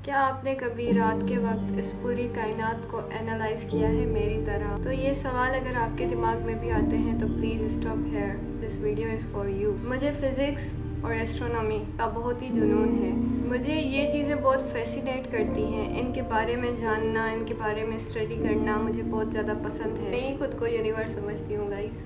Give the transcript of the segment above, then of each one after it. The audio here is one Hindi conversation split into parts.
क्या आपने कभी रात के वक्त इस पूरी कायनात को एनालाइज किया है मेरी तरह? तो ये सवाल अगर आपके दिमाग में भी आते हैं तो please stop hair, this video is for you. मुझे फ़िज़िक्स और एस्ट्रोनॉमी का बहुत ही जुनून है। मुझे ये चीज़ें बहुत फैसिनेट करती हैं। इनके बारे में जानना, इनके बारे में स्टडी करना मुझे बहुत ज़्यादा पसंद है। मैं ही खुद को यूनिवर्स समझती हूँ गाइस।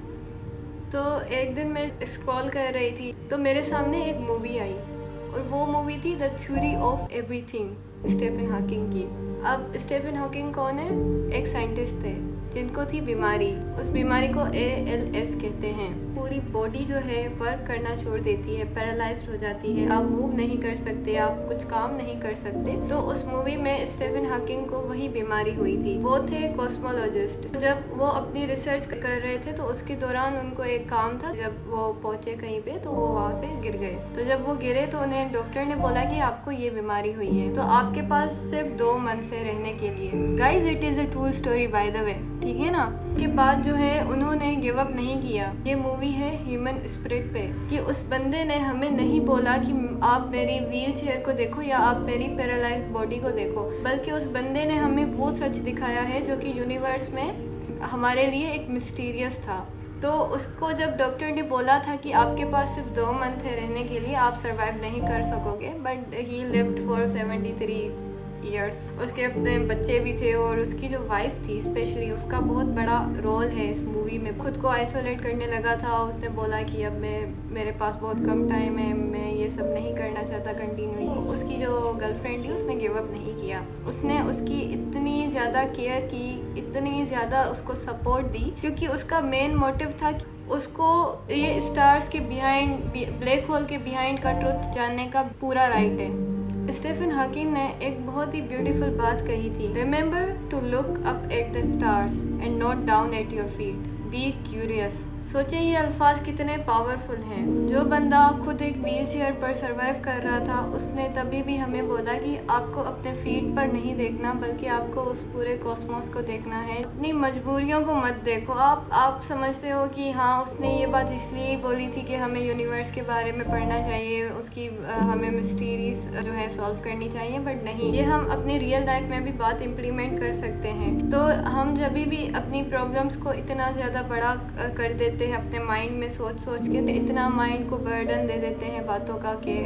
तो एक दिन मैं स्क्रॉल कर रही थी तो मेरे सामने एक मूवी आई और वो मूवी थी the theory of everything, Stephen Hawking की। अब स्टीफन हॉकिंग कौन है? एक साइंटिस्ट थे जिनको थी बीमारी। उस बीमारी को ALS कहते हैं। पूरी बॉडी जो है वर्क करना छोड़ देती है, पैरालाइज्ड हो जाती है। आप मूव नहीं कर सकते, आप कुछ काम नहीं कर सकते। तो उस मूवी में स्टीफन हॉकिंग को वही बीमारी हुई थी। वो थे कॉस्मोलॉजिस्ट। जब वो अपनी रिसर्च कर रहे थे तो उसके दौरान उनको एक काम था। जब वो पहुंचे कहीं पे तो वो वहाँ से गिर गए। तो जब वो गिरे तो उन्हें डॉक्टर ने बोला कि आपको ये बीमारी हुई है, तो आपके पास सिर्फ 2 मंथ है रहने के लिए। Guys, it is a true story by the way, ठीक है ना। के बाद जो है उन्होंने गिव अप नहीं किया। ये मूवी है ह्यूमन स्पिरिट पे, कि उस बंदे ने हमें नहीं बोला कि आप मेरी व्हील चेयर को देखो या आप मेरी पैरालाइज्ड बॉडी को देखो, बल्कि उस बंदे ने हमें वो सच दिखाया है जो कि यूनिवर्स में हमारे लिए एक मिस्टीरियस था। तो उसको जब डॉक्टर ने बोला था कि आपके पास सिर्फ 2 मंथ है रहने के लिए, आप सरवाइव नहीं कर सकोगे, but he lived for 73 years. उसके अपने बच्चे भी थे और उसकी जो वाइफ थी स्पेशली, उसका बहुत बड़ा रोल है इस मूवी में। खुद को आइसोलेट करने लगा था। उसने बोला कि अब मेरे पास बहुत कम टाइम है, मैं ये सब नहीं करना चाहता कंटिन्यू। उसकी जो गर्लफ्रेंड थी उसने गिव अप नहीं किया। उसने उसकी इतनी ज़्यादा केयर की, इतनी ज़्यादा उसको सपोर्ट दी, क्योंकि उसका मेन मोटिव था कि उसको ये स्टार्स के बिहाइंड, ब्लैक होल के बिहाइंड का ट्रुथ जानने का पूरा राइट है। स्टीफन हॉकिंग ने एक बहुत ही ब्यूटीफुल बात कही थी, remember to look up at the stars and not down at your feet, be curious. सोचिए ये अल्फाज कितने पावरफुल हैं। जो बंदा खुद एक व्हील चेयर पर सर्वाइव कर रहा था, उसने तभी भी हमें बोला कि आपको अपने फीट पर नहीं देखना, बल्कि आपको उस पूरे कॉस्मोस को देखना है। अपनी मजबूरियों को मत देखो। आप समझते हो कि हाँ, उसने ये बात इसलिए बोली थी कि हमें यूनिवर्स के बारे में पढ़ना चाहिए, उसकी हमें मिस्टीरीज जो है सॉल्व करनी चाहिए, बट नहीं, ये हम अपनी रियल लाइफ में भी बात इम्प्लीमेंट कर सकते हैं। तो हम जब भी अपनी प्रॉब्लम्स को इतना ज़्यादा बड़ा कर देते हैं अपने माइंड में सोच के, तो इतना माइंड को बर्डन दे देते हैं बातों का कि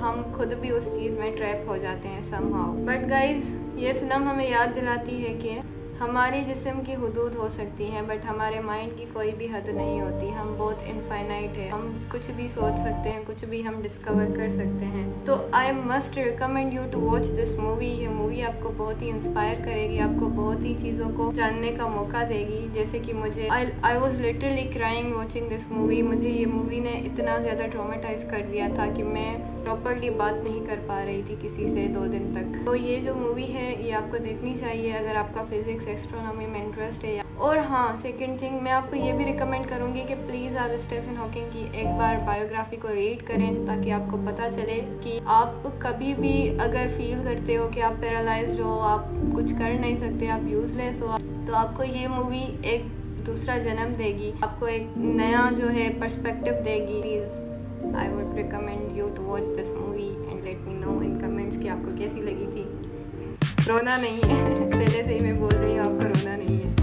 हम खुद भी उस चीज़ में ट्रैप हो जाते हैं समहाउ। बट गाइज, ये फिल्म हमें याद दिलाती है कि हमारी जिस्म की हुदूद हो सकती हैं, बट हमारे माइंड की कोई भी हद नहीं होती। हम बहुत इनफाइनाइट है। हम कुछ भी सोच सकते हैं, कुछ भी हम डिस्कवर कर सकते हैं। तो I must recommend you to watch this movie. ये मूवी आपको बहुत ही इंस्पायर करेगी, आपको बहुत ही चीज़ों को जानने का मौका देगी। जैसे कि मुझे I was literally crying watching this movie. मुझे ये मूवी ने इतना ज़्यादा ट्रॉमेटाइज कर दिया था कि मैं प्रॉपरली बात नहीं कर पा रही थी किसी से 2 दिन तक। तो ये जो मूवी है ये आपको देखनी चाहिए अगर आपका फिजिक्स, एस्ट्रोनॉमी में इंटरेस्ट है। और हाँ, सेकंड थिंग, मैं आपको ये भी रिकमेंड करूँगी कि प्लीज़ आप स्टीफन हॉकिंग की एक बार बायोग्राफी को रीड करें, ताकि आपको पता चले कि आप कभी भी अगर फील करते हो कि आप पैरालाइज्ड हो, आप कुछ कर नहीं सकते, आप यूजलेस हो, तो आपको ये मूवी एक दूसरा जन्म देगी, आपको एक नया जो है पर्सपेक्टिव देगी। Please I would recommend you to watch this movie and let me know in comments कि आपको कैसी लगी थी। रोना नहीं है पहले से ही मैं बोल रही हूँ, आपको रोना नहीं है।